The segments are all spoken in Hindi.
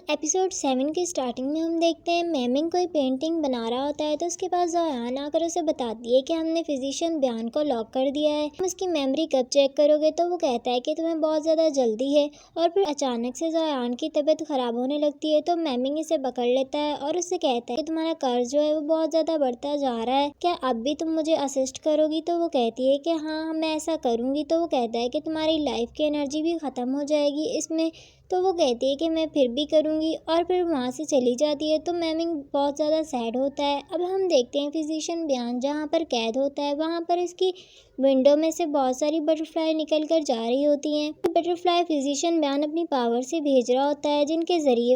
एपिसोड 7 की स्टार्टिंग में हम देखते हैं मैमिंग कोई पेंटिंग बना रहा होता है तो उसके पास ज़ोयान आकर उसे बताती है कि हमने फिजिशियन बयान को लॉक कर दिया है, तुम उसकी मेमोरी कब चेक करोगे। तो वो कहता है कि तुम्हें बहुत ज़्यादा जल्दी है। और फिर अचानक से ज़ोयान की तबीयत ख़राब होने लगती है तो मैमिंग इसे पकड़ लेता है और उससे कहता है कि तुम्हारा कर्ज जो है वो बहुत ज़्यादा बढ़ता जा रहा है, क्या अब भी तुम मुझे असिस्ट करोगी। तो वो कहती है कि हाँ मैं ऐसा करूँगी। तो वो कहता है कि तुम्हारी लाइफ की एनर्जी भी ख़त्म हो जाएगी इसमें। तो वो कहती है कि मैं फिर भी करूँगी और फिर वहाँ से चली जाती है। तो मैमिंग बहुत ज़्यादा सैड होता है। अब हम देखते हैं फिजिशियन बयान जहाँ पर कैद होता है, वहाँ पर इसकी विंडो में से बहुत सारी बटरफ्लाई निकल कर जा रही होती हैं। बटरफ्लाई फिजिशियन बयान अपनी पावर से भेज रहा होता है, जिनके ज़रिए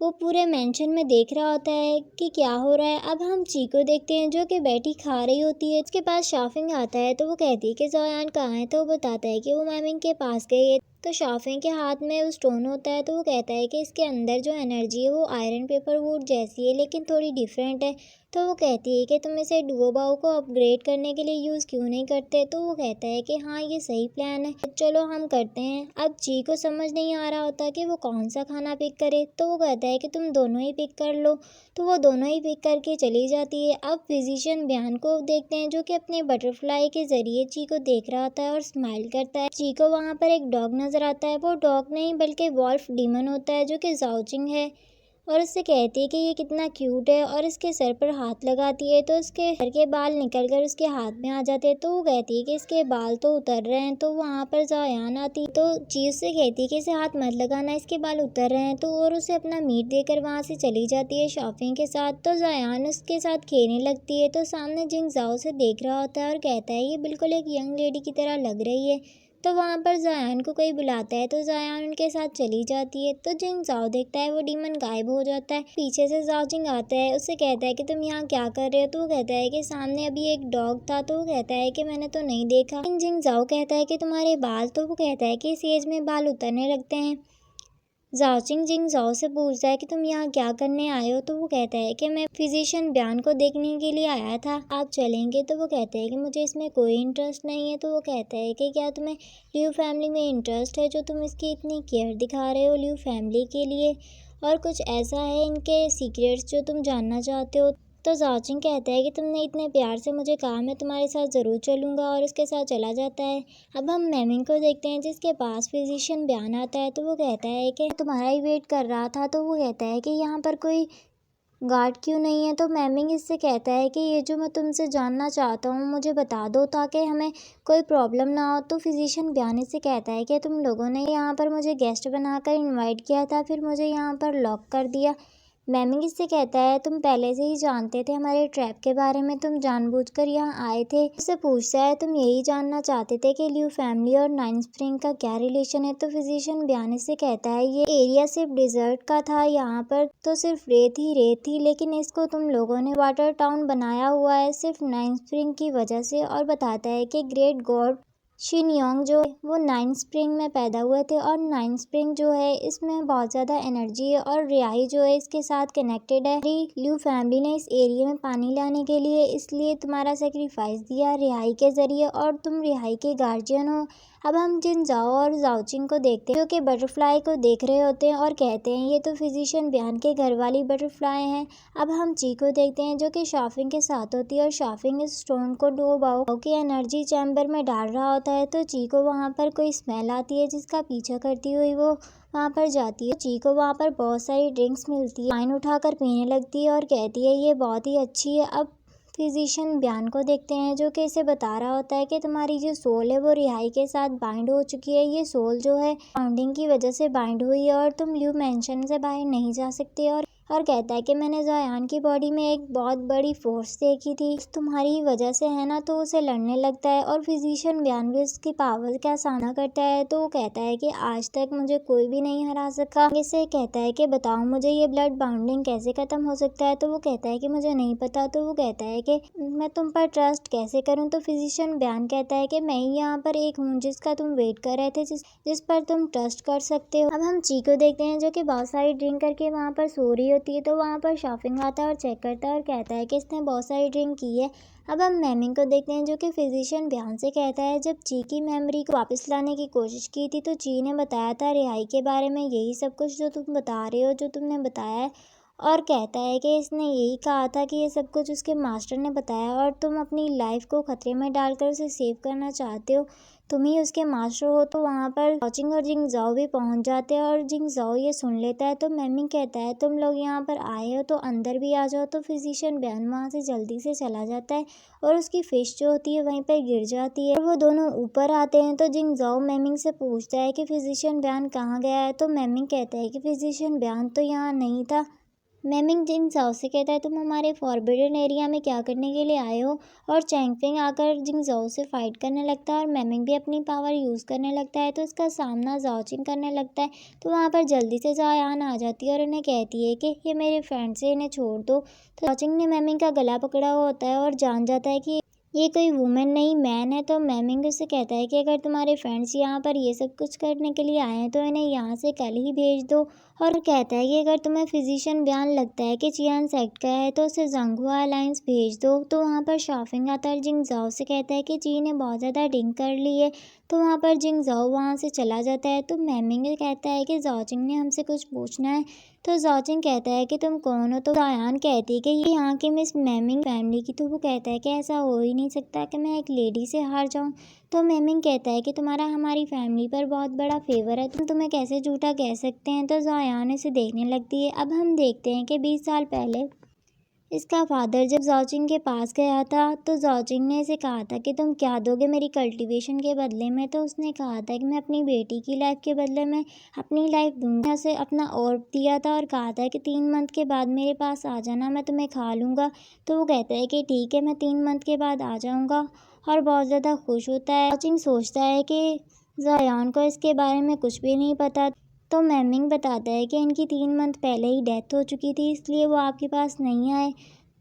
वो पूरे मेंशन में देख रहा होता है कि क्या हो रहा है। अब हम ची को देखते हैं जो कि बैठी खा रही होती है। उसके पास शाफिंग आता है तो वो कहती है कि ज़ोयान कहाँ है। तो वो बताता है कि वो मैमिंग के पास गई है। तो शाफिंग के हाथ में वो स्टोन होता है तो वो कहता है कि इसके अंदर जो एनर्जी है वो आयरन पेपर वुड जैसी है लेकिन थोड़ी डिफरेंट है। तो वो कहती है कि तुम इसे डुओ बाओ को अपग्रेड करने के लिए यूज़ क्यों नहीं करते। तो वो कहता है कि हाँ ये सही प्लान है, चलो हम करते हैं। अब ची को समझ नहीं आ रहा होता कि वो कौन सा खाना पिक करे। तो वो कहता है कि तुम दोनों ही पिक कर लो। तो वो दोनों ही पिक करके चली जाती है। अब फिजिशियन बयान को देखते हैं जो कि अपने बटरफ्लाई के ज़रिए ची को देख रहा होता है और स्माइल करता है। ची को वहाँ पर एक डॉग नज़र आता है। वो डॉग नहीं बल्कि वॉल्फ डीमन होता है जो कि ज़ाओचिंग है और उससे कहती है कि ये कितना क्यूट है और इसके सर पर हाथ लगाती है तो उसके सर के बाल निकल कर उसके हाथ में आ जाते हैं। तो वो कहती है कि इसके बाल तो उतर रहे हैं। तो वहाँ पर ज़ोयान आती तो चीज़ से कहती है कि इसे हाथ मत लगाना, इसके बाल उतर रहे हैं। तो और उसे अपना मीट देकर वहाँ से चली जाती है शॉपिंग के साथ। तो ज़ोयान उसके साथ खेलने लगती है तो सामने जिंग ज़ाओ से देख रहा होता है और कहता है ये बिल्कुल एक यंग लेडी की तरह लग रही है। तो वहाँ पर ज़ोयान को कोई बुलाता है तो ज़ोयान उनके साथ चली जाती है। तो जिंग ज़ाओ देखता है वो डीमन गायब हो जाता है। पीछे से ज़ाओचिंग आता है, उससे कहता है कि तुम यहाँ क्या कर रहे हो। तो वो कहता है कि सामने अभी एक डॉग था। तो वो कहता है कि मैंने तो नहीं देखा। जिंग ज़ाओ कहता है कि तुम्हारे बाल। तो वो कहता है कि इस एज में बाल उतरने लगते हैं। ज़ाओचिंग जिंग ज़ाओ से पूछता है कि तुम यहाँ क्या करने आए हो। तो वो कहता है कि मैं फिजिशियन बयान को देखने के लिए आया था, आप चलेंगे। तो वो कहते हैं कि मुझे इसमें कोई इंटरेस्ट नहीं है। तो वो कहता है कि क्या तुम्हें लियू फैमिली में इंटरेस्ट है जो तुम इसकी इतनी केयर दिखा रहे हो लियू फैमिली के लिए, और कुछ ऐसा है इनके सीक्रेट्स जो तुम जानना चाहते हो। तो ज़ाओचिंग कहता है कि तुमने इतने प्यार से मुझे कहा, मैं तुम्हारे साथ ज़रूर चलूँगा, और उसके साथ चला जाता है। अब हम मैमिंग को देखते हैं जिसके पास फिजिशियन बयान आता है। तो वो कहता है कि तुम्हारा ही वेट कर रहा था। तो वो कहता है कि यहाँ पर कोई गार्ड क्यों नहीं है। तो मैमिंग इससे कहता है कि ये जो मैं तुमसे जानना चाहता हूँ मुझे बता दो ताकि हमें कोई प्रॉब्लम ना हो। तो फिजिशियन बयान इससे कहता है कि तुम लोगों ने यहाँ पर मुझे गेस्ट बनाकर इनवाइट किया था, फिर मुझे यहाँ पर लॉक कर दिया। मैमिंग इससे कहता है तुम पहले से ही जानते थे हमारे ट्रैप के बारे में, तुम जानबूझकर यहाँ आए थे। उससे पूछता है तुम यही जानना चाहते थे कि लियू फैमिली और नाइन स्प्रिंग का क्या रिलेशन है। तो फिजिशियन बयान इससे कहता है ये एरिया सिर्फ डिजर्ट का था, यहाँ पर तो सिर्फ रेत ही रेत थी, लेकिन इसको तुम लोगों ने वाटर टाउन बनाया हुआ है सिर्फ नाइन स्प्रिंग की वजह से। और बताता है कि ग्रेट गॉड शिनयोंग जो है वो नाइन स्प्रिंग में पैदा हुए थे, और नाइन स्प्रिंग जो है इसमें बहुत ज़्यादा एनर्जी है और रिहाई जो है इसके साथ कनेक्टेड है। लियू फैमिली ने इस एरिया में पानी लाने के लिए इसलिए तुम्हारा सेक्रीफाइस दिया रिहाई के ज़रिए, और तुम रिहाई के गार्जियन हो। अब हम जिन ज़ाओ और ज़ाओचिंग को देखते हैं जो कि बटरफ्लाई को देख रहे होते हैं और कहते हैं ये तो फिजिशियन बयान के घर वाली बटरफ्लाई हैं। अब हम ची को देखते हैं जो कि शाफिंग के साथ होती है और शाफिंग इस स्टोन को डुओ बाओ की एनर्जी चैम्बर में डाल रहा होता है। तो ची को वहाँ पर कोई स्मेल आती है जिसका पीछा करती हुई वो वहाँ पर जाती है। ची को वहाँ पर बहुत सारी ड्रिंक्स मिलती है, वाइन उठाकर पीने लगती है और कहती है ये बहुत ही अच्छी है। अब फिजिशियन बयान को देखते हैं जो कि इसे बता रहा होता है कि तुम्हारी जो सोल है वो रिहाई के साथ बाइंड हो चुकी है। ये सोल जो है बाउंडिंग की वजह से बाइंड हुई है और तुम लियू मेंशन से बाहर नहीं जा सकते। और कहता है कि मैंने ज़ोयान की बॉडी में एक बहुत बड़ी फोर्स देखी थी, तुम्हारी वजह से है ना। तो उसे लड़ने लगता है और फिजिशियन बयान भी उसकी पावर का सामना करता है। तो वो कहता है कि आज तक मुझे कोई भी नहीं हरा सका। इसे कहता है कि बताओ मुझे ये ब्लड बाउंडिंग कैसे खत्म हो सकता है। तो वो कहता है कि मुझे नहीं पता। तो वो कहता है कि मैं तुम पर ट्रस्ट कैसे करूं। तो फिजिशियन बयान कहता है कि मैं ही यहाँ पर एक हूँ जिसका तुम वेट कर रहे थे, जिस पर तुम ट्रस्ट कर सकते हो। अब हम ची को देखते हैं जो कि बहुत सारी ड्रिंक करके वहाँ पर सो रही होती है तो वहाँ पर शॉपिंग आता है और चेक करता है और कहता है कि इसने बहुत सारी ड्रिंक की है। अब हम मैमिंग को देखते हैं जो कि फिजिशियन ब्यान से कहता है जब ची की मेमोरी को वापस लाने की कोशिश की थी तो ची ने बताया था रिहाई के बारे में, यही सब कुछ जो तुम बता रहे हो, जो तुमने बताया है। और कहता है कि इसने यही कहा था कि ये सब कुछ उसके मास्टर ने बताया और तुम अपनी लाइफ को खतरे में डालकर उसे सेव करना चाहते हो, तुम ही उसके मास्टर हो। तो वहाँ पर लॉचिंग और जिंग जाओ भी पहुँच जाते हैं और जिंग जाओ ये सुन लेता है। तो मैमिंग कहता है तुम लोग यहाँ पर आए हो तो अंदर भी आ जाओ। तो फिजिशियन ब्यान वहाँ से जल्दी से चला जाता है और उसकी फिश जो होती है वहीं पर गिर जाती है और वो दोनों ऊपर आते हैं। तो जिंग जाओ मैमिंग से पूछता है कि फिजिशियन ब्यान कहाँ गया है। तो मैमिंग कहता है कि फिजिशियन ब्यान तो यहाँ नहीं था। मैमिंग जिंग जाओ से कहता है तुम हमारे फॉरबिडन एरिया में क्या करने के लिए आए हो। और चैंगफिंग आकर जिंग जाओ से फाइट करने लगता है और मैमिंग भी अपनी पावर यूज़ करने लगता है तो उसका सामना जाओचिंग करने लगता है। तो वहाँ पर जल्दी से जायान आ जाती है और इन्हें कहती है कि ये मेरे फ्रेंड से इन्हें छोड़ दो। तो जाओचिंग ने मैमिंग का गला पकड़ा हुआ होता है और जान जाता है कि ये कोई वुमेन नहीं मैन है। तो मैमिंग उससे कहता है कि अगर तुम्हारे फ्रेंड्स यहाँ पर ये सब कुछ करने के लिए आए हैं तो इन्हें यहाँ से कल ही भेज दो। और कहता है कि अगर तुम्हें फिजिशियन ब्यान लगता है कि चियान सेक्ट का है तो उसे जंगहुआ अलायंस भेज दो। तो वहाँ पर शॉपिंग आता है। जिंग जाओ से कहता है कि ची ने बहुत ज़्यादा ड्रिंक कर ली है। तो वहाँ पर जिंग जाओ वहाँ से चला जाता है। तो मैमिंग कहता है कि जाओचिंग ने हमसे कुछ पूछना है। तो जाओचिंग कहता है कि तुम कौन हो। तो जायान कहती है कि ये यहाँ की मिस मैमिंग फैमिली की। तो वो कहता है कि ऐसा हो ही नहीं सकता कि मैं एक लेडी से हार जाऊँ। तो मैमिंग कहता है कि तुम्हारा हमारी फैमिली पर बहुत बड़ा फेवर है, तुम तुम्हें कैसे झूठा कह सकते हैं। तो जायान इसे देखने लगती है। अब हम देखते हैं कि 20 साल पहले इसका फादर जब जाओचिंग के पास गया था तो जाओचिंग ने इसे कहा था कि तुम क्या दोगे मेरी कल्टीवेशन के बदले में। तो उसने कहा था कि मैं अपनी बेटी की लाइफ के बदले में अपनी लाइफ दूंगा। उसे अपना ऑर्ब दिया था और कहा था कि 3 मंथ के बाद मेरे पास आ जाना, मैं तुम्हें खा लूँगा। तो वो कहता है कि ठीक है, मैं 3 मंथ के बाद आ जाऊँगा और बहुत ज़्यादा खुश होता है। जाओचिंग सोचता है कि जायान को इसके बारे में कुछ भी नहीं पता। तो मैमिंग बताता है कि इनकी 3 मंथ पहले ही डेथ हो चुकी थी इसलिए वो आपके पास नहीं आए।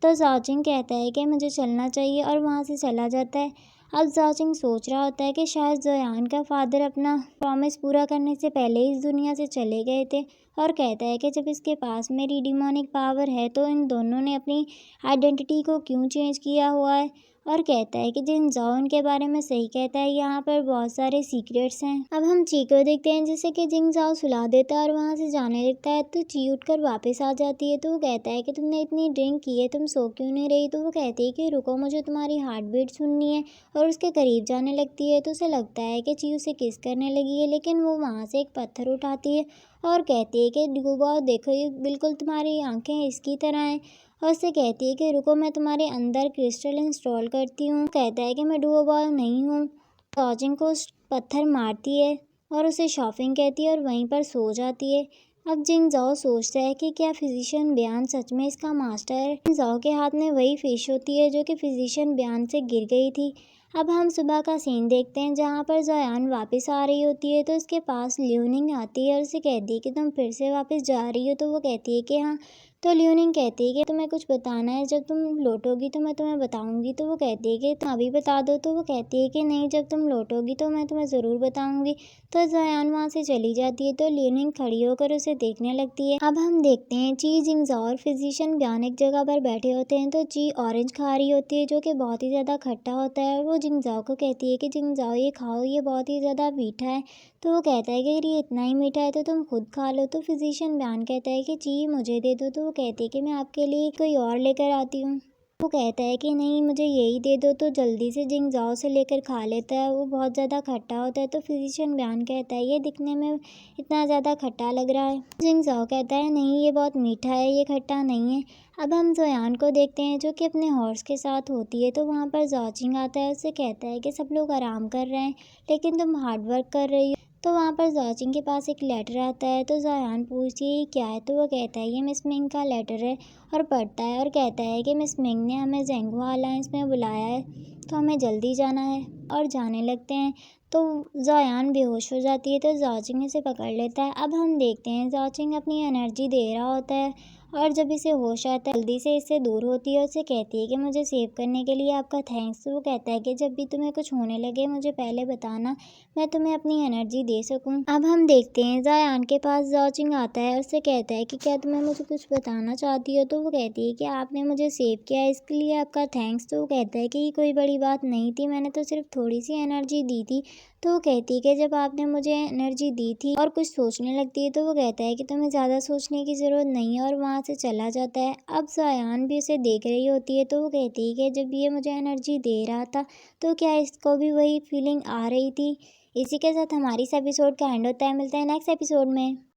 तो जाओचिंग कहता है कि मुझे चलना चाहिए और वहाँ से चला जाता है। अब जाओचिंग सोच रहा होता है कि शायद जायान का फादर अपना प्रॉमिस पूरा करने से पहले इस दुनिया से चले गए थे और कहता है कि जब इसके पास मेरी डिमोनिक पावर है तो इन दोनों ने अपनी आइडेंटिटी को क्यों चेंज किया हुआ है। और कहता है कि जिन जाओ उनके बारे में सही कहता है, यहाँ पर बहुत सारे सीक्रेट्स हैं। अब हम ची को देखते हैं जिसे कि जिंग जाओ सुला देता है और वहाँ से जाने लगता है। तो ची उठकर वापस आ जाती है। तो वो कहता है कि तुमने इतनी ड्रिंक की है, तुम सो क्यों नहीं रही। तो वो कहती है कि रुको, मुझे तुम्हारी हार्ट बीट सुननी है। और उसके करीब जाने लगती है तो उसे लगता है कि ची उसे किस करने लगी है, लेकिन वो वहाँ से एक पत्थर उठाती है और कहती है कि डूबा देखो, ये बिल्कुल तुम्हारी आंखें इसकी तरह हैं। और उससे कहती है कि रुको, मैं तुम्हारे अंदर क्रिस्टल इंस्टॉल करती हूँ। कहता है कि मैं डुओ बॉल नहीं हूँ। जाओचिंग को पत्थर मारती है और उसे शॉपिंग कहती है और वहीं पर सो जाती है। अब जिंग जाओ सोचता है कि क्या फिजिशियन ब्यान सच में इसका मास्टर है। जिंग जाओ के हाथ में वही फिश होती है जो कि फिजिशियन ब्यान से गिर गई थी। अब हम सुबह का सीन देखते हैं जहाँ पर जायान वापस आ रही होती है तो उसके पास ल्यूनिंग आती है और उसे कहती है कि तुम फिर से वापस जा रही हो। तो वो कहती है कि हाँ। तो ल्यूनिंग कहती है कि तुम्हें कुछ बताना है, जब तुम लौटोगी तो मैं तुम्हें बताऊंगी। तो वो कहती है कि तुम अभी बता दो। तो वो कहती है कि नहीं, जब तुम लौटोगी तो मैं तुम्हें ज़रूर बताऊंगी। तो जायान वहाँ से चली जाती है। तो ल्यूनिंग खड़ी होकर उसे देखने लगती है। अब हम देखते हैं ची, जिंग जाओ और फिजिशियन ब्यान एक जगह पर बैठे होते हैं। तो ची ऑरेंज खा रही होती है जो कि बहुत ही ज़्यादा खट्टा होता है और वो जिंग जाओ को कहती है कि जिंग जाओ ये खाओ, ये बहुत ही ज़्यादा मीठा है। तो वो कहता है कि अगर ये इतना ही मीठा है तो तुम खुद खा लो। तो फिजिशियन ब्यान कहता है कि ची मुझे दे दो। तो वो कहती है कि मैं आपके लिए कोई और लेकर आती हूँ। वो कहता है कि नहीं, मुझे यही दे दो। तो जल्दी से जिंग जाओ से लेकर खा लेता है। वो बहुत ज़्यादा खट्टा होता है। तो फिजिशियन ब्यान कहता है ये दिखने में इतना ज़्यादा खट्टा लग रहा है। जिंग जाओ कहता है नहीं, ये बहुत मीठा है, ये खट्टा नहीं है। अब हम जोयान को देखते हैं जो कि अपने हॉर्स के साथ होती है। तो वहाँ पर जाओचिंग आता है, उससे कहता है कि सब लोग आराम कर रहे हैं लेकिन तुम हार्ड वर्क कर रही हो। तो वहाँ पर जाओचिंग के पास एक लेटर आता है। तो जायान पूछती है क्या है। तो वो कहता है ये मिस मिंग का लेटर है और पढ़ता है और कहता है कि मिस मिंग ने हमें जंगहुआ अलायंस में बुलाया है तो हमें जल्दी जाना है। और जाने लगते हैं। तो जायान बेहोश हो जाती है तो जाओचिंग इसे पकड़ लेता है। अब हम देखते हैं जाओचिंग अपनी एनर्जी दे रहा होता है और जब इसे होश आता है जल्दी से इससे दूर होती है, उससे कहती है कि मुझे सेव करने के लिए आपका थैंक्स। तो वो कहता है कि जब भी तुम्हें कुछ होने लगे मुझे पहले बताना, मैं तुम्हें अपनी एनर्जी दे सकूं। अब हम देखते हैं जायान के पास जाओचिंग आता है और उससे कहता है कि क्या तुम्हें मुझे कुछ बताना चाहती हो। तो वो कहती है कि आपने मुझे सेव किया, इसके लिए आपका थैंक्स। तो वो कहता है कि ये कोई बड़ी बात नहीं थी, मैंने तो सिर्फ थोड़ी सी एनर्जी दी थी। तो वो कहती है कि जब आपने मुझे एनर्जी दी थी और कुछ सोचने लगती है, तो वो कहता है कि तुम्हें ज़्यादा सोचने की ज़रूरत नहीं है और वहाँ से चला जाता है। अब जायान भी उसे देख रही होती है, तो वो कहती है कि जब ये मुझे एनर्जी दे रहा था तो क्या इसको भी वही फीलिंग आ रही थी। इसी के साथ हमारी इस एपिसोड का एंड होता है। मिलते हैं नेक्स्ट एपिसोड में।